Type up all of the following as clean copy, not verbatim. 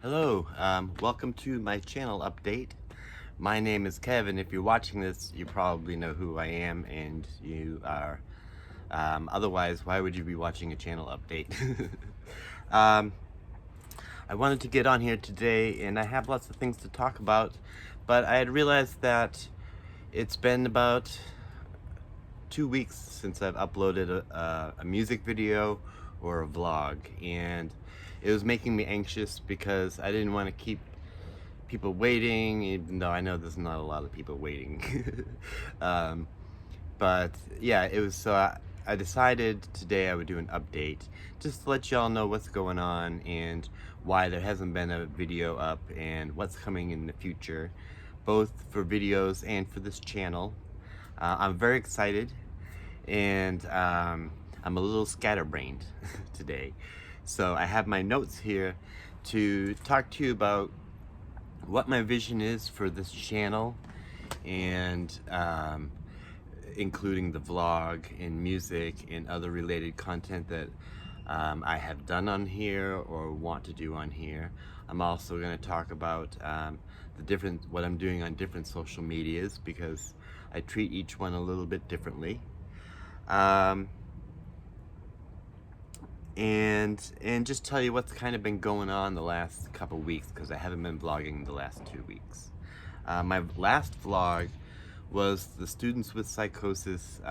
Hello, welcome to my channel update. My name is Kev, and if you're watching this, you probably know who I am, and you are. Otherwise, why would you be watching a channel update? um, I wanted to get on here today, and I have lots of things to talk about, but I had realized that it's been about 2 weeks since I've uploaded a music video or a vlog, and it was making me anxious because I didn't want to keep people waiting, even though I know there's not a lot of people waiting. um, but yeah, it was so I decided today I would do an update just to let y'all know what's going on and why there hasn't been a video up and what's coming in the future, both for videos and for this channel. I'm very excited, and I'm a little scatterbrained today. So I have my notes here to talk to you about what my vision is for this channel, and including the vlog and music and other related content that I have done on here or want to do on here. I'm also going to talk about what I'm doing on different social medias, because I treat each one a little bit differently. And just tell you what's kind of been going on the last couple weeks, because I haven't been vlogging the last 2 weeks. My last vlog was the Students with Psychosis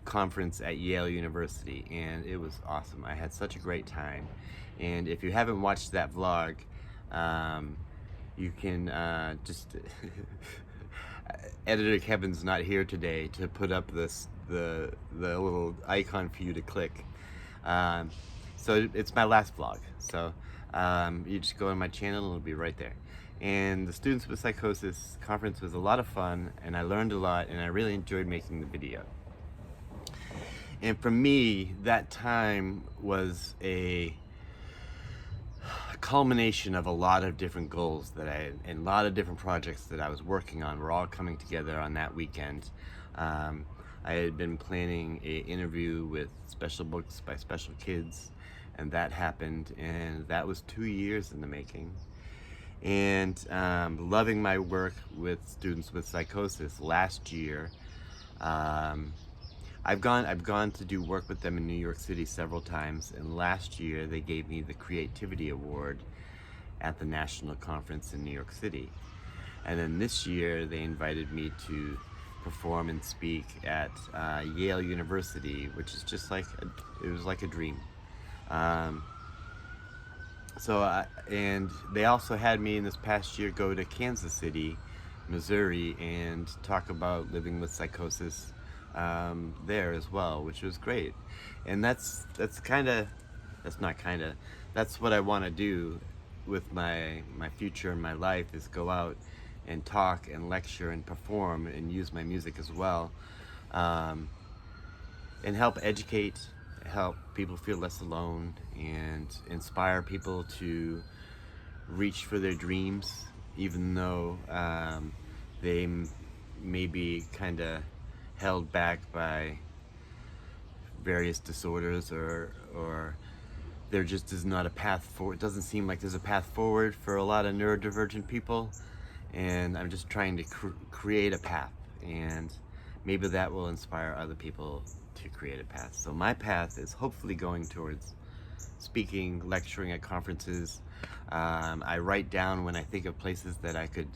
conference at Yale University, and it was awesome. I had such a great time, and if you haven't watched that vlog, you can just editor Kevin's not here today to put up the little icon for you to click. So it's my last vlog. So you just go on my channel and it'll be right there. And the Students with Psychosis conference was a lot of fun, and I learned a lot, and I really enjoyed making the video. And for me, that time was a culmination of a lot of different goals and a lot of different projects that I was working on were all coming together on that weekend. I had been planning an interview with Special Books by Special Kids, and that happened, and that was 2 years in the making. And loving my work with Students with Psychosis last year. I've gone to do work with them in New York City several times, and last year they gave me the Creativity Award at the national conference in New York City. And then this year they invited me to perform and speak at Yale University, which is just like it was like a dream. And they also had me in this past year go to Kansas City, Missouri, and talk about living with psychosis there as well, which was great. And that's what I want to do with my future and my life, is go out and talk and lecture and perform and use my music as well, and help educate, help people feel less alone, and inspire people to reach for their dreams, even though they may be kind of held back by various disorders, or there just is not a path forward. It doesn't seem like there's a path forward for a lot of neurodivergent people, and I'm just trying to create a path, and maybe that will inspire other people to create a path. So my path is hopefully going towards speaking, lecturing at conferences. I write down when I think of places that I could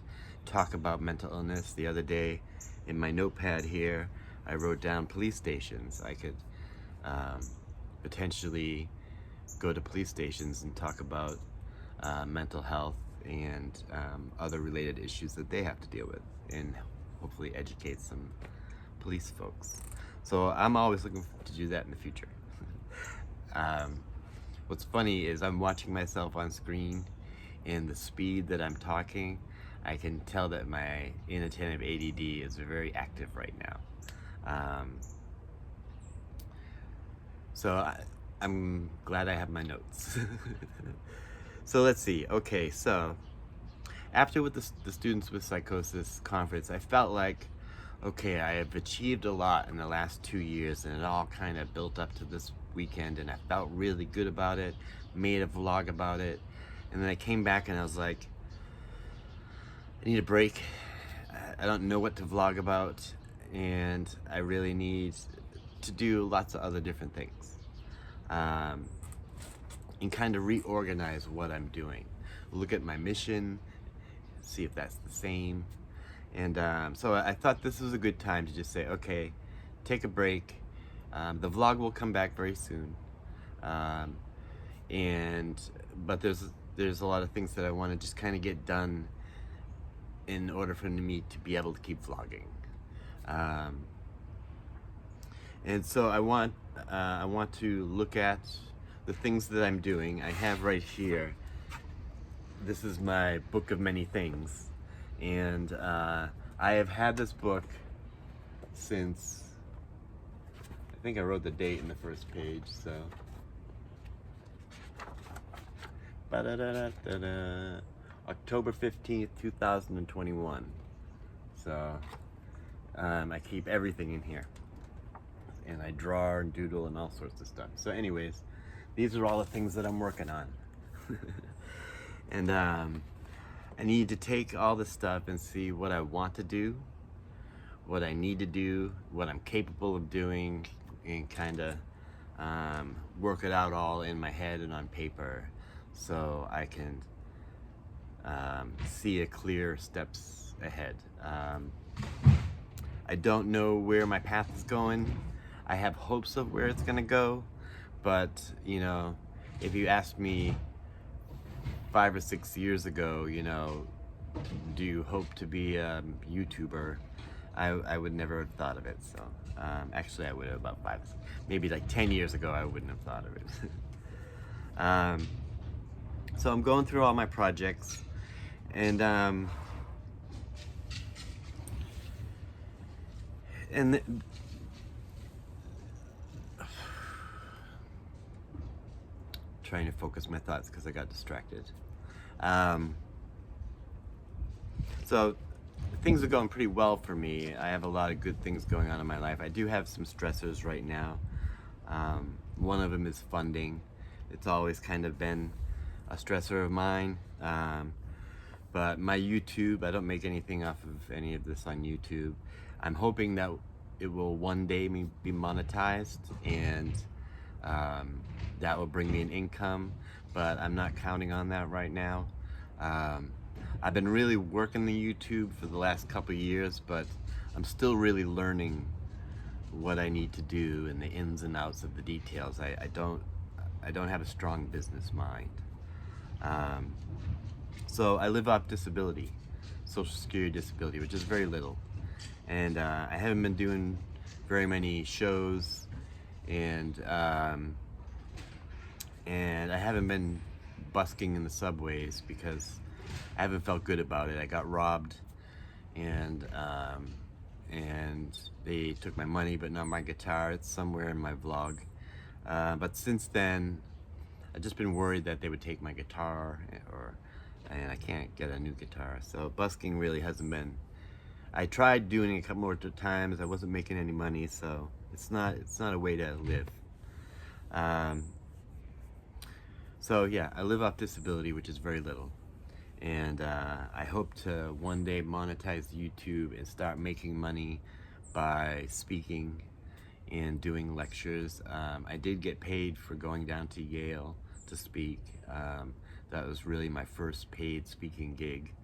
talk about mental illness. The other day in my notepad here, I wrote down police stations. I could potentially go to police stations and talk about mental health and other related issues that they have to deal with, and hopefully educate some police folks. So I'm always looking to do that in the future. What's funny is I'm watching myself on screen, and the speed that I'm talking, I can tell that my inattentive ADD is very active right now. So I'm glad I have my notes. So let's see. Okay, so after with the Students with Psychosis conference, I felt like, okay, I have achieved a lot in the last 2 years, and it all kind of built up to this weekend, and I felt really good about it, made a vlog about it, And then I came back and I was like, I need a break. I don't know what to vlog about, and I really need to do lots of other different things, and kind of reorganize what I'm doing. Look at my mission, see if that's the same. And so I thought this was a good time to just say, okay, take a break. The vlog will come back very soon. But there's a lot of things that I want to just kind of get done in order for me to be able to keep vlogging. And so I want to look at the things that I'm doing. I have right here, this is my book of many things. And I have had this book since, I think I wrote the date in the first page, so. Ba-da-da-da-da-da. October 15th, 2021. So I keep everything in here. And I draw and doodle and all sorts of stuff. So anyways, these are all the things that I'm working on. And I need to take all this stuff and see what I want to do, what I need to do, what I'm capable of doing, and kind of work it out all in my head and on paper, so I can see a clear steps ahead. I don't know where my path is going. I have hopes of where it's gonna go, but you know, if you asked me 5 or 6 years ago, you know, do you hope to be a YouTuber? I would never have thought of it. So actually I would have about maybe like 10 years ago I wouldn't have thought of it. So I'm going through all my projects, and trying to focus my thoughts because I got distracted. So things are going pretty well for me. I have a lot of good things going on in my life. I do have some stressors right now. One of them is funding. It's always kind of been a stressor of mine. But my YouTube, I don't make anything off of any of this on YouTube. I'm hoping that it will one day be monetized, and that will bring me an income, but I'm not counting on that right now. I've been really working the YouTube for the last couple of years, but I'm still really learning what I need to do and the ins and outs of the details. I don't have a strong business mind. So I live off disability, Social Security disability, which is very little. And I haven't been doing very many shows, and I haven't been busking in the subways because I haven't felt good about it. I got robbed, and they took my money, but not my guitar. It's somewhere in my vlog. But since then, I've just been worried that they would take my guitar, and I can't get a new guitar. So busking really hasn't been. I tried doing it a couple more times. I wasn't making any money, so it's not a way to live. So yeah, I live off disability, which is very little. And I hope to one day monetize YouTube and start making money by speaking and doing lectures. I did get paid for going down to Yale to speak. That was really my first paid speaking gig,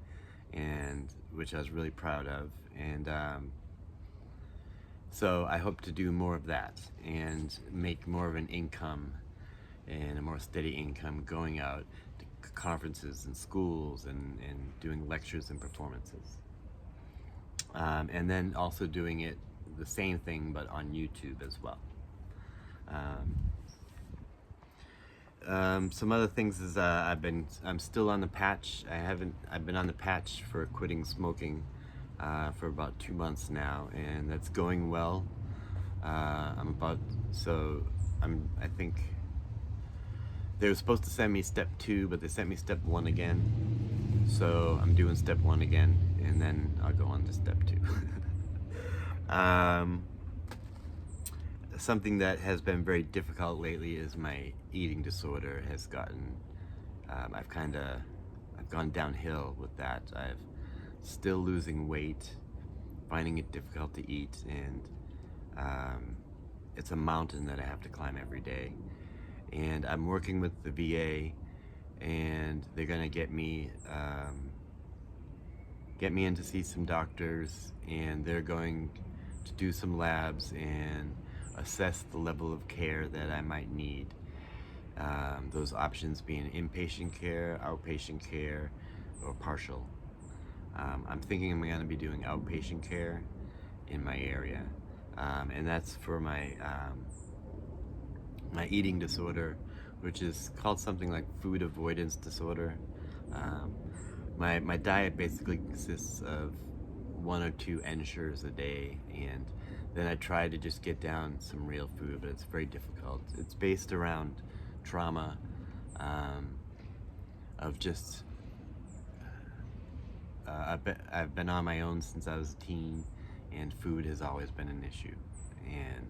and which I was really proud of. And so I hope to do more of that and make more of an income and a more steady income going out to conferences and schools and doing lectures and performances. And then also doing it the same thing but on YouTube as well. Some other things is I'm still on the patch. I've been on the patch for quitting smoking for about 2 months now, and that's going well. I think they were supposed to send me step 2, but they sent me step 1 again. So I'm doing step 1 again, and then I'll go on to step 2. Something that has been very difficult lately is my eating disorder has gotten I've gone downhill with that. I've still losing weight, finding it difficult to eat, and it's a mountain that I have to climb every day. And I'm working with the VA, and they're gonna get me in to see some doctors, and they're going to do some labs and assess the level of care that I might need. Those options being inpatient care, outpatient care, or partial. I'm thinking I'm going to be doing outpatient care in my area, and that's for my my eating disorder, which is called something like food avoidance disorder. My diet basically consists of 1 or 2 ensures a day, and then I try to just get down some real food, but it's very difficult. It's based around trauma, of just I've been on my own since I was a teen, and food has always been an issue. And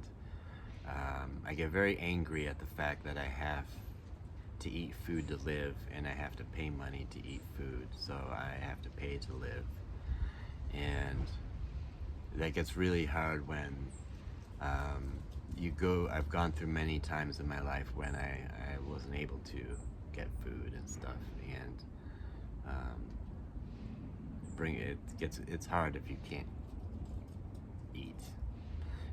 I get very angry at the fact that I have to eat food to live, and I have to pay money to eat food, so I have to pay to live. And that gets really hard when I've gone through many times in my life when I wasn't able to get food and stuff, and it's hard if you can't eat.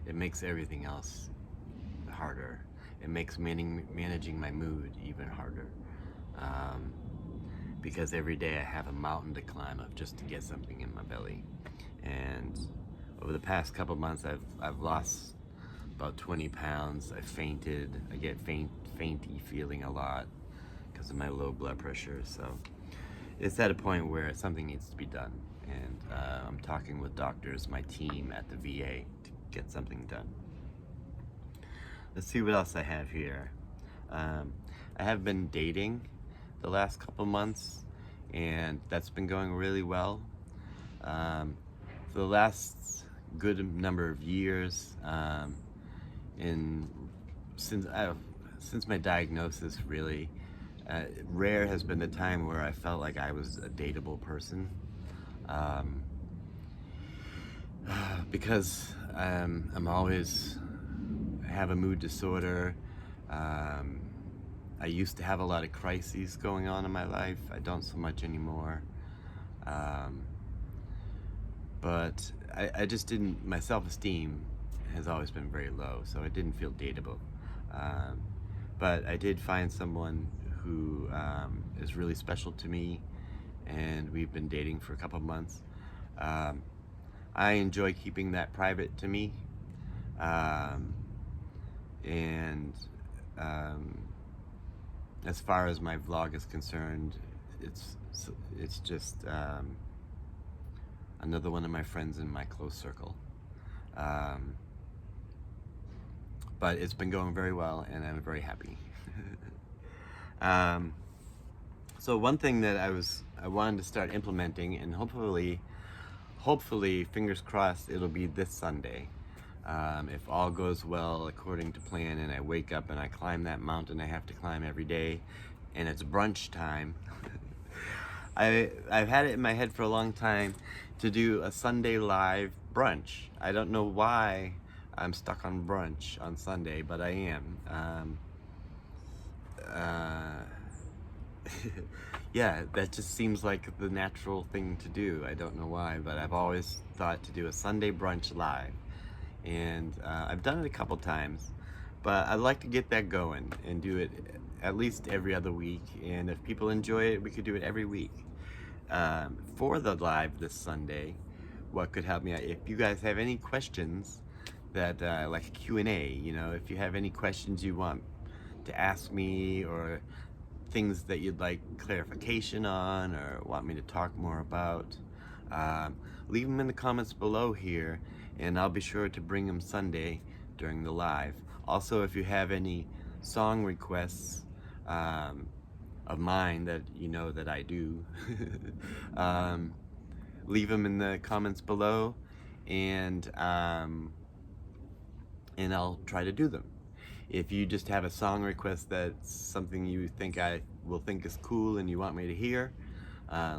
It makes everything else harder. It makes managing my mood even harder, because every day I have a mountain to climb of just to get something in my belly. And over the past couple months, I've lost about 20 pounds. I fainted. I get fainty feeling a lot because of my low blood pressure. So it's at a point where something needs to be done, and I'm talking with doctors, my team at the VA, to get something done. Let's see what else I have here. I have been dating the last couple months, and that's been going really well. For the last good number of years, since my diagnosis, really, rare has been the time where I felt like I was a dateable person, because I'm always have a mood disorder. I used to have a lot of crises going on in my life. I don't so much anymore. But I just didn't, my self-esteem has always been very low, so I didn't feel dateable. But I did find someone who is really special to me, and we've been dating for a couple months. I enjoy keeping that private to me. And as far as my vlog is concerned, it's just another one of my friends in my close circle. But it's been going very well, and I'm very happy. So one thing that I wanted to start implementing, and hopefully, fingers crossed, it'll be this Sunday. If all goes well according to plan, and I wake up and I climb that mountain I have to climb every day, and it's brunch time. I've had it in my head for a long time to do a Sunday live brunch. I don't know why I'm stuck on brunch on Sunday, but I am. Yeah, that just seems like the natural thing to do. I don't know why, but I've always thought to do a Sunday brunch live. And I've done it a couple times, but I'd like to get that going and do it at least every other week. And if people enjoy it, we could do it every week. For the live this Sunday, what could help me out? If you guys have any questions that, like a Q&A, you know, if you have any questions you want to ask me, or things that you'd like clarification on, or want me to talk more about, leave them in the comments below here, and I'll be sure to bring them Sunday during the live. Also, if you have any song requests of mine that you know that I do, leave them in the comments below, and I'll try to do them. If you just have a song request that's something you think I will think is cool and you want me to hear,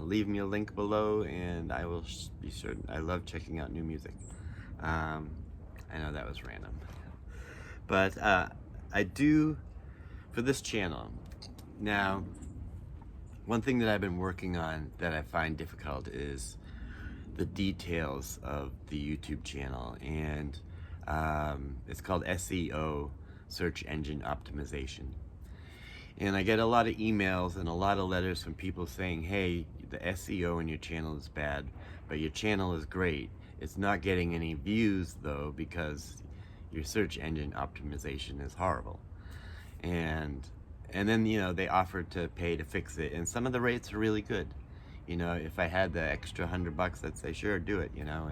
leave me a link below, and I will be sure. I love checking out new music. I know that was random, but I do for this channel. Now, one thing that I've been working on that I find difficult is the details of the YouTube channel, and it's called SEO, search engine optimization. And I get a lot of emails and a lot of letters from people saying, hey, the SEO in your channel is bad, but your channel is great. It's not getting any views though because your search engine optimization is horrible. And then, you know, they offered to pay to fix it, and some of the rates are really good. You know, if I had the extra $100, I'd say sure, do it. You know,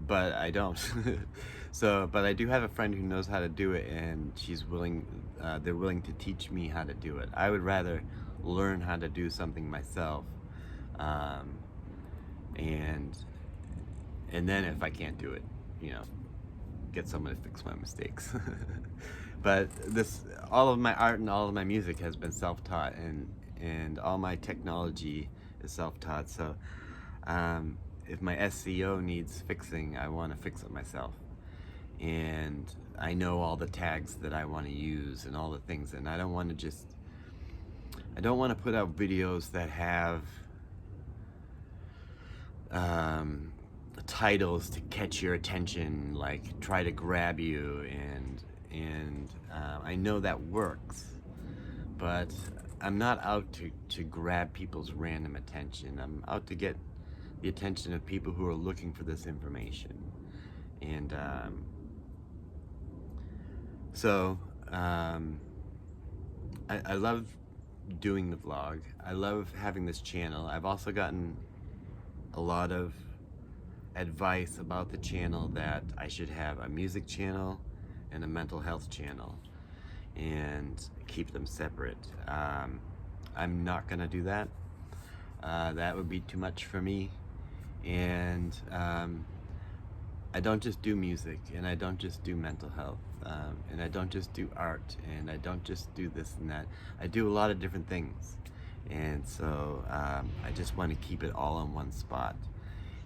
but I don't. So, but I do have a friend who knows how to do it, and she's willing. They're willing to teach me how to do it. I would rather learn how to do something myself, and then if I can't do it, you know, get someone to fix my mistakes. But all of my art and all of my music has been self-taught, and all my technology is self-taught. So if my SEO needs fixing, I want to fix it myself. And I know all the tags that I want to use and all the things, and I don't want to put out videos that have titles to catch your attention, like try to grab you, and I know that works, but I'm not out to grab people's random attention. I'm out to get the attention of people who are looking for this information. And so I love doing the vlog. I love having this channel. I've also gotten a lot of advice about the channel that I should have a music channel and a mental health channel and keep them separate. I'm not gonna do that. That would be too much for me. And I don't just do music, and I don't just do mental health, and I don't just do art, and I don't just do this and that. I do a lot of different things, and so I just want to keep it all in one spot.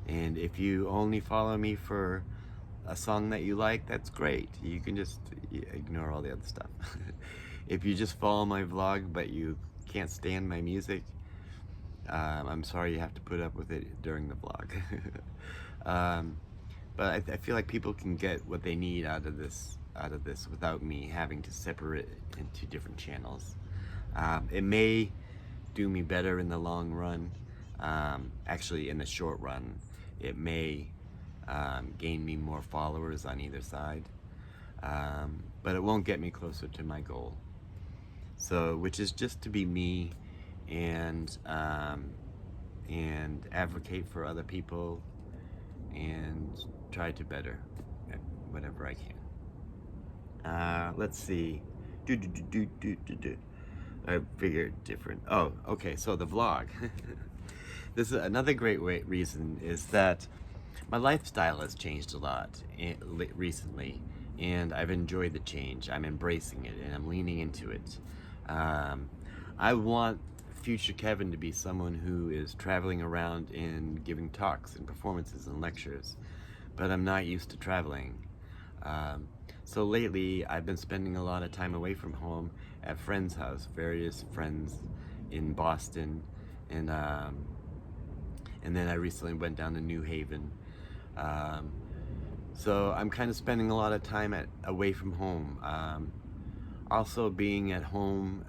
And if you only follow me for a song that you like, that's great. You can just ignore all the other stuff. If you just follow my vlog but you can't stand my music, I'm sorry you have to put up with it during the vlog. But I feel like people can get what they need out of this without me having to separate it into different channels. It may do me better in the long run. Actually, in the short run, it may gain me more followers on either side, but it won't get me closer to my goal. So, which is just to be me and advocate for other people and try to better whatever I can. Let's see. I figured different. Oh, okay. So the vlog. This is another great reason is that my lifestyle has changed a lot recently, and I've enjoyed the change. I'm embracing it, and I'm leaning into it. I want future Kevin to be someone who is traveling around and giving talks and performances and lectures, but I'm not used to traveling. So lately, I've been spending a lot of time away from home at friends' house, various friends in Boston, and then I recently went down to New Haven. So I'm kind of spending a lot of time away from home. Also being at home,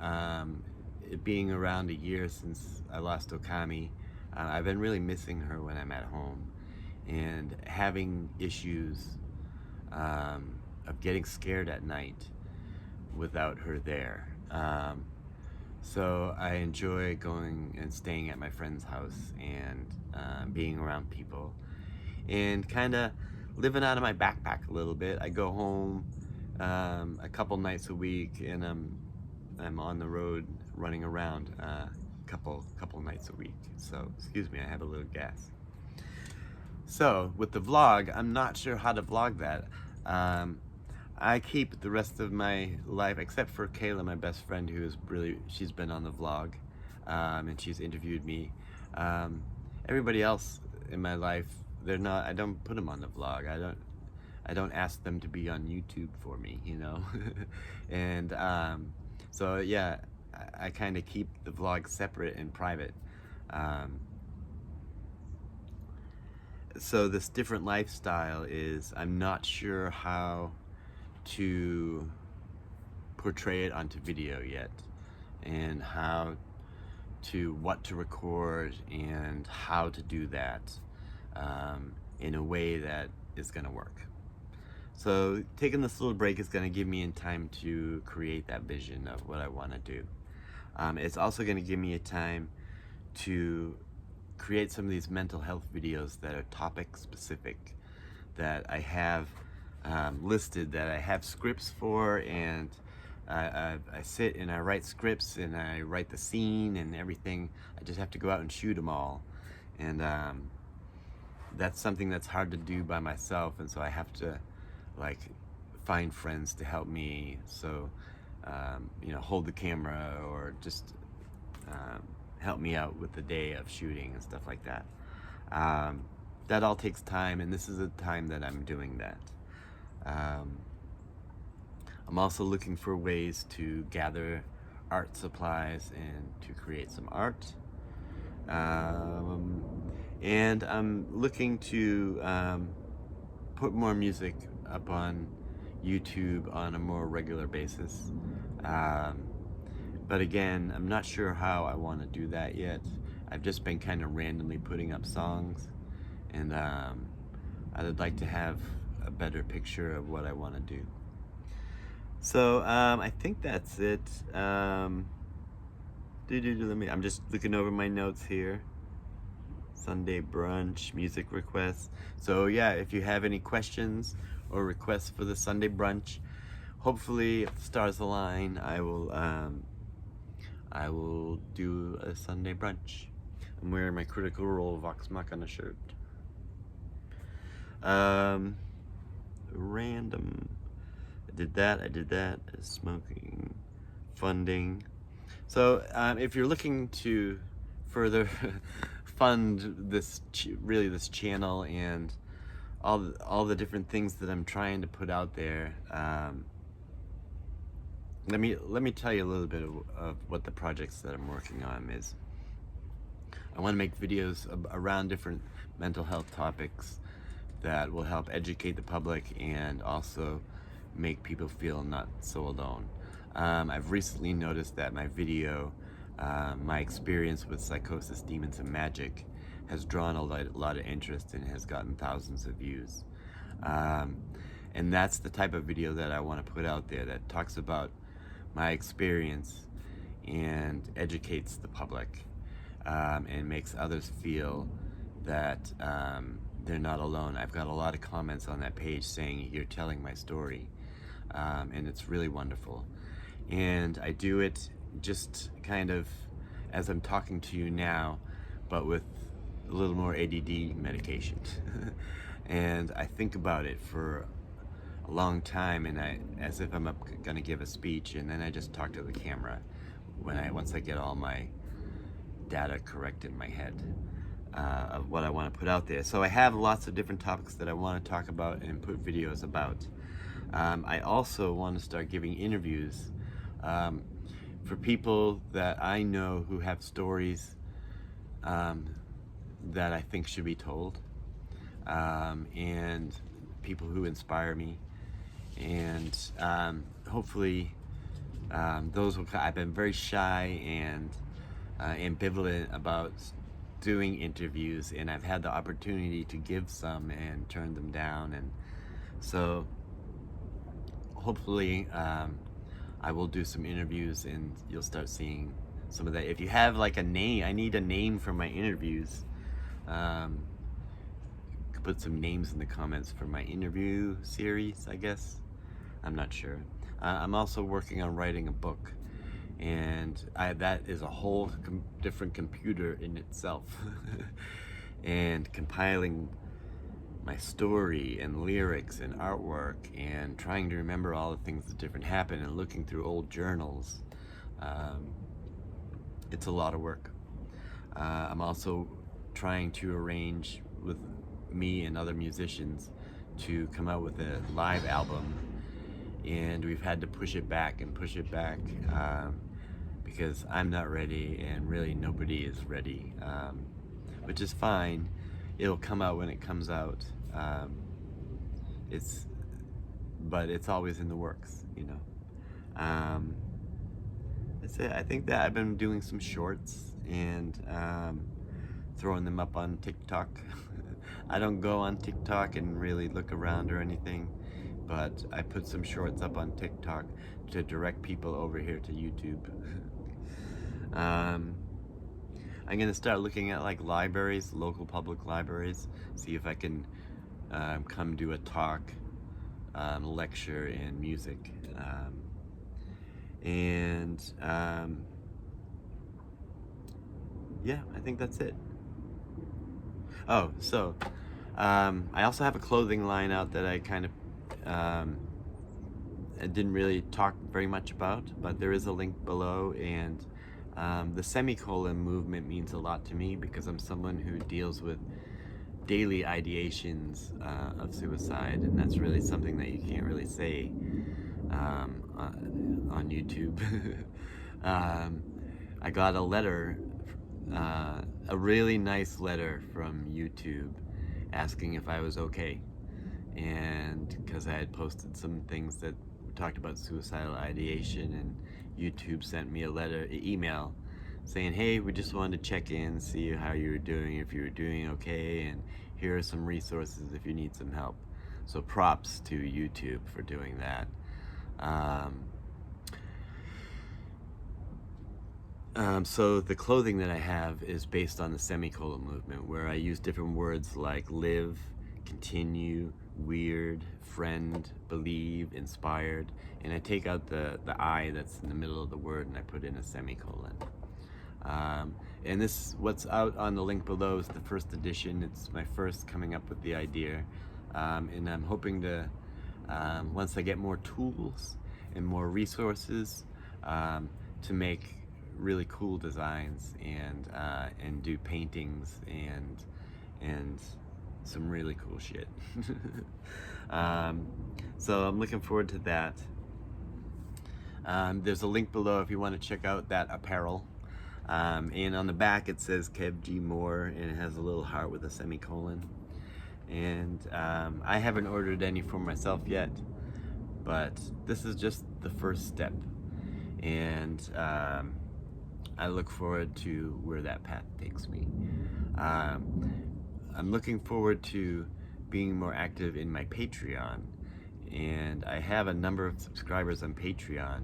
it being around a year since I lost Okami, I've been really missing her when I'm at home, and having issues of getting scared at night without her there. So I enjoy going and staying at my friend's house and being around people and kind of living out of my backpack a little bit. I go home a couple nights a week, and I'm on the road running around a couple nights a week. So excuse me, I have a little gas. So with the vlog, I'm not sure how to vlog that. I keep the rest of my life, except for Kayla, my best friend, who is she's been on the vlog, and she's interviewed me. Everybody else in my life, I don't put them on the vlog. I don't ask them to be on YouTube for me, you know? And so yeah, I kind of keep the vlog separate and private. So this different lifestyle is, I'm not sure how to portray it onto video yet, and what to record and how to do that in a way that is going to work. So taking this little break is going to give me time to create that vision of what I want to do. It's also going to give me a time to create some of these mental health videos that are topic specific, that I have listed, that I have scripts for, and I sit and I write scripts and I write the scene and everything. I just have to go out and shoot them all, and that's something that's hard to do by myself, and so I have to find friends to help me, so hold the camera, or just help me out with the day of shooting and stuff like that. That all takes time, and this is a time that I'm doing that. I'm also looking for ways to gather art supplies and to create some art. And I'm looking to put more music up on YouTube on a more regular basis. But again, I'm not sure how I want to do that yet. I've just been kind of randomly putting up songs, and I'd like to have a better picture of what I want to do. So I think that's it. I'm just looking over my notes here. Sunday brunch, music requests. So yeah, if you have any questions or requests for the Sunday brunch, hopefully if the stars align, I will do a Sunday brunch. I'm wearing my Critical Role Vox Machina shirt. Random. I did that. Smoking, funding. So if you're looking to further fund this channel and all the different things that I'm trying to put out there, let me tell you a little bit of what the projects that I'm working on is. I want to make videos around different mental health topics that will help educate the public and also make people feel not so alone. I've recently noticed that my video, my experience with psychosis, demons, and magic, has drawn a lot of interest and has gotten thousands of views. And that's the type of video that I want to put out there, that talks about my experience and educates the public, and makes others feel that they're not alone. I've got a lot of comments on that page saying you're telling my story, and it's really wonderful. And I do it just kind of as I'm talking to you now, but with a little more ADD medication. And I think about it for a long time, and as if I'm going to give a speech, and then I just talk to the camera once I get all my data correct in my head of what I want to put out there. So I have lots of different topics that I want to talk about and put videos about. I also want to start giving interviews for people that I know who have stories that I think should be told, and people who inspire me, and hopefully those will. I've been very shy and ambivalent about doing interviews, and I've had the opportunity to give some and turn them down, and so hopefully I will do some interviews and you'll start seeing some of that. If you have like a name, I need a name for my interviews. Put some names in the comments for my interview series, I guess. I'm not sure. I'm also working on writing a book, and that is a whole different computer in itself. And compiling my story and lyrics and artwork, and trying to remember all the things that different happened and looking through old journals. It's a lot of work. I'm also trying to arrange with me and other musicians to come out with a live album, and we've had to push it back and push it back because I'm not ready and really nobody is ready, which is fine. It'll come out when it comes out. But it's always in the works, you know. That's it. I think that I've been doing some shorts and throwing them up on TikTok. I don't go on TikTok and really look around or anything, but I put some shorts up on TikTok to direct people over here to YouTube. I'm gonna start looking at like libraries, local public libraries, see if I can come do a talk, lecture in music, yeah, I think that's it. Oh, so I also have a clothing line out that I kind of I didn't really talk very much about, but there is a link below, and the Semicolon movement means a lot to me because I'm someone who deals with daily ideations of suicide, and that's really something that you can't really say on YouTube. I got a letter, a really nice letter from YouTube asking if I was okay, and because I had posted some things that talked about suicidal ideation, and YouTube sent me an email saying, hey, we just wanted to check in, see how you were doing, if you were doing okay, and here are some resources if you need some help. So props to YouTube for doing that. So the clothing that I have is based on the Semicolon movement, where I use different words like live, continue, weird, friend, believe, inspired, and I take out the I that's in the middle of the word and I put in a semicolon. And this, what's out on the link below, is the first edition. It's my first coming up with the idea, and I'm hoping to, once I get more tools and more resources, to make really cool designs and do paintings and some really cool shit. So I'm looking forward to that. There's a link below if you want to check out that apparel. And on the back it says Kev G Mor, and it has a little heart with a semicolon. And I haven't ordered any for myself yet, but this is just the first step. And I look forward to where that path takes me. I'm looking forward to being more active in my Patreon, and I have a number of subscribers on Patreon,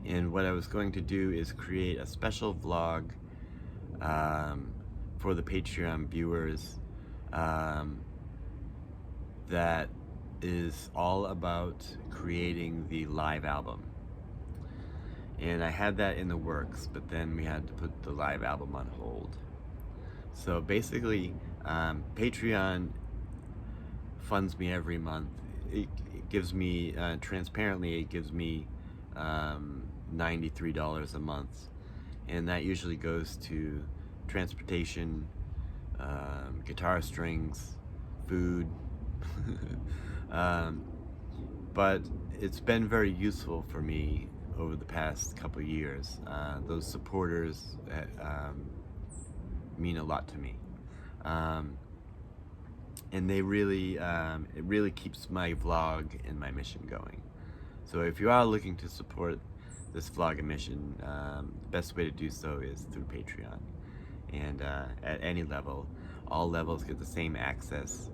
and what I was going to do is create a special vlog for the Patreon viewers that is all about creating the live album. And I had that in the works, but then we had to put the live album on hold. So basically, Patreon funds me every month. It gives me, transparently, it gives me $93 a month. And that usually goes to transportation, guitar strings, food. But it's been very useful for me over the past couple years. Those supporters mean a lot to me, and they really, it really keeps my vlog and my mission going. So if you are looking to support this vlog and mission, the best way to do so is through Patreon. And at any level, all levels get the same access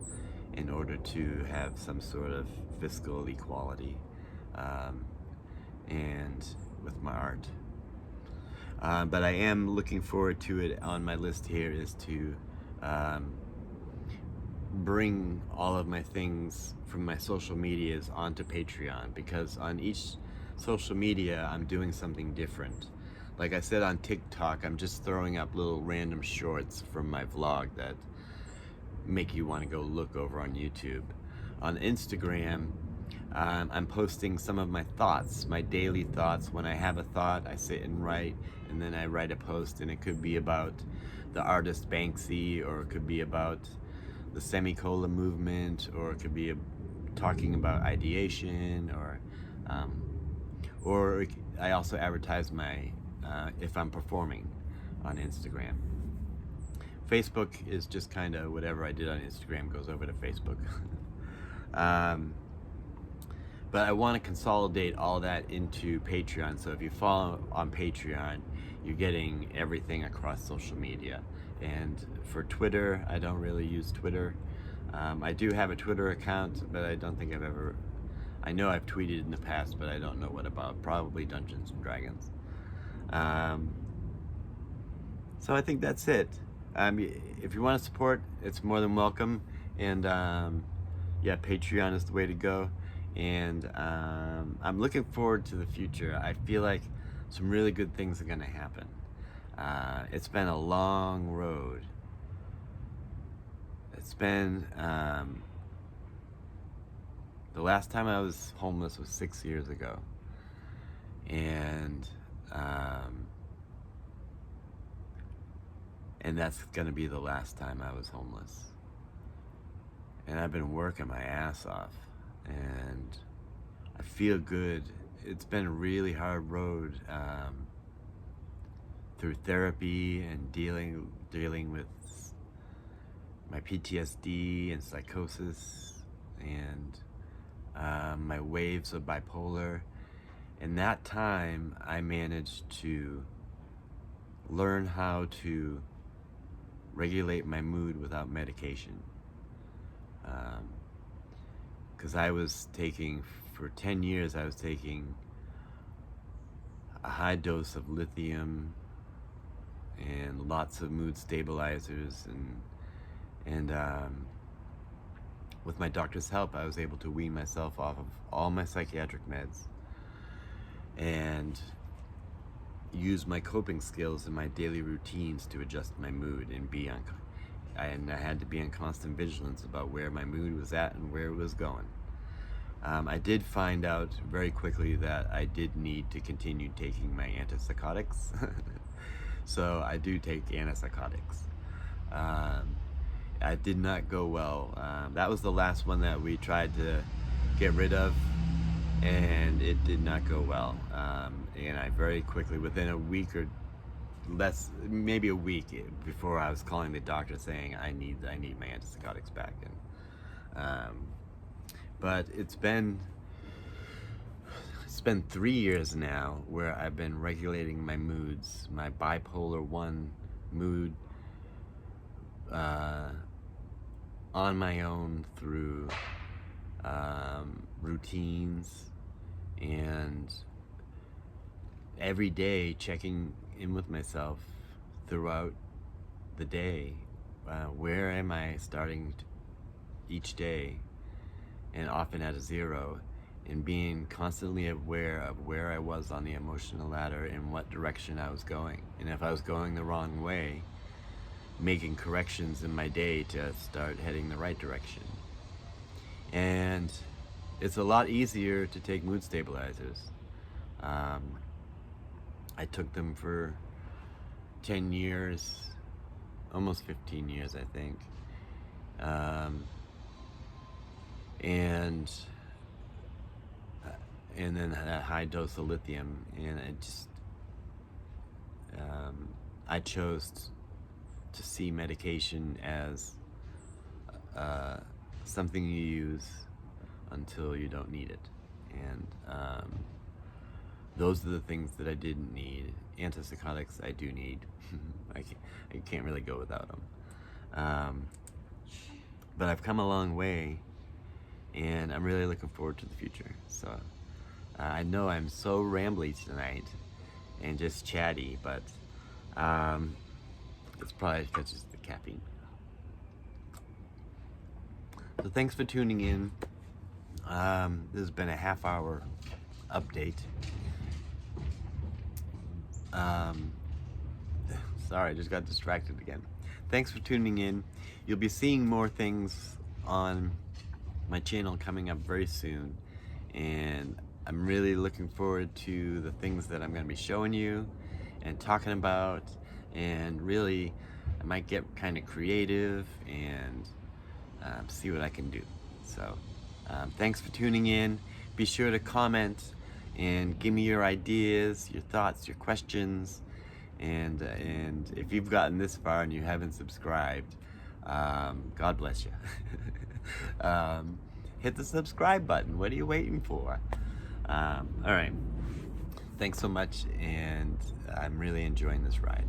in order to have some sort of fiscal equality. And with my art. But I am looking forward to it. On my list here is to bring all of my things from my social medias onto Patreon, because on each social media I'm doing something different. Like I said, on TikTok I'm just throwing up little random shorts from my vlog that make you want to go look over on YouTube. On Instagram, I'm posting some of my thoughts, my daily thoughts. When I have a thought, I sit and write, and then I write a post, and it could be about the artist Banksy, or it could be about the Semicolon movement, or it could be talking about ideation, or I also advertise my if I'm performing on Instagram. Facebook is just kind of whatever I did on Instagram goes over to Facebook. But I want to consolidate all that into Patreon. So if you follow on Patreon, you're getting everything across social media. And for Twitter, I don't really use Twitter. I do have a Twitter account, but I don't think I know I've tweeted in the past, but I don't know what about. Probably Dungeons and Dragons. So I think that's it. If you want to support, it's more than welcome. And yeah, Patreon is the way to go. And I'm looking forward to the future. I feel like some really good things are going to happen. It's been a long road. It's been the last time I was homeless was 6 years ago, and that's gonna be the last time I was homeless. And I've been working my ass off, and I feel good. It's been a really hard road through therapy and dealing with my PTSD and psychosis and my waves of bipolar. In that time, I managed to learn how to regulate my mood without medication. Because I was taking, for 10 years, I was taking a high dose of lithium and lots of mood stabilizers, and with my doctor's help, I was able to wean myself off of all my psychiatric meds and use my coping skills in my daily routines to adjust my mood and I had to be in constant vigilance about where my mood was at and where it was going. I did find out very quickly that I did need to continue taking my antipsychotics. So I do take antipsychotics. It did not go well. That was the last one that we tried to get rid of, and it did not go well. And I very quickly, within a week or less, maybe a week before, I was calling the doctor saying I need my antipsychotics back. And but it's been 3 years now where I've been regulating my moods, my bipolar 1 mood, on my own through routines, and every day checking in with myself throughout the day. Where am I starting each day, and often at a zero, and being constantly aware of where I was on the emotional ladder and what direction I was going. And if I was going the wrong way, making corrections in my day to start heading the right direction. And it's a lot easier to take mood stabilizers. I took them for 10 years, almost 15 years, I think. And then that high dose of lithium, and I chose to see medication as something you use until you don't need it. And those are the things that I didn't need. Antipsychotics I do need. I can't really go without them. But I've come a long way, and I'm really looking forward to the future. So I know I'm so rambly tonight and just chatty, but it's probably because it's the caffeine. So thanks for tuning in. This has been a half-hour update. Sorry, I just got distracted again. thanks for tuning in. You'll be seeing more things on my channel coming up very soon, and I'm really looking forward to the things that I'm going to be showing you and talking about, and really I might get kind of creative and see what I can do. So thanks for tuning in. Be sure to comment and give me your ideas, your thoughts, your questions, and if you've gotten this far and you haven't subscribed, God bless you. Hit the subscribe button. What are you waiting for? All right. Thanks so much, and I'm really enjoying this ride.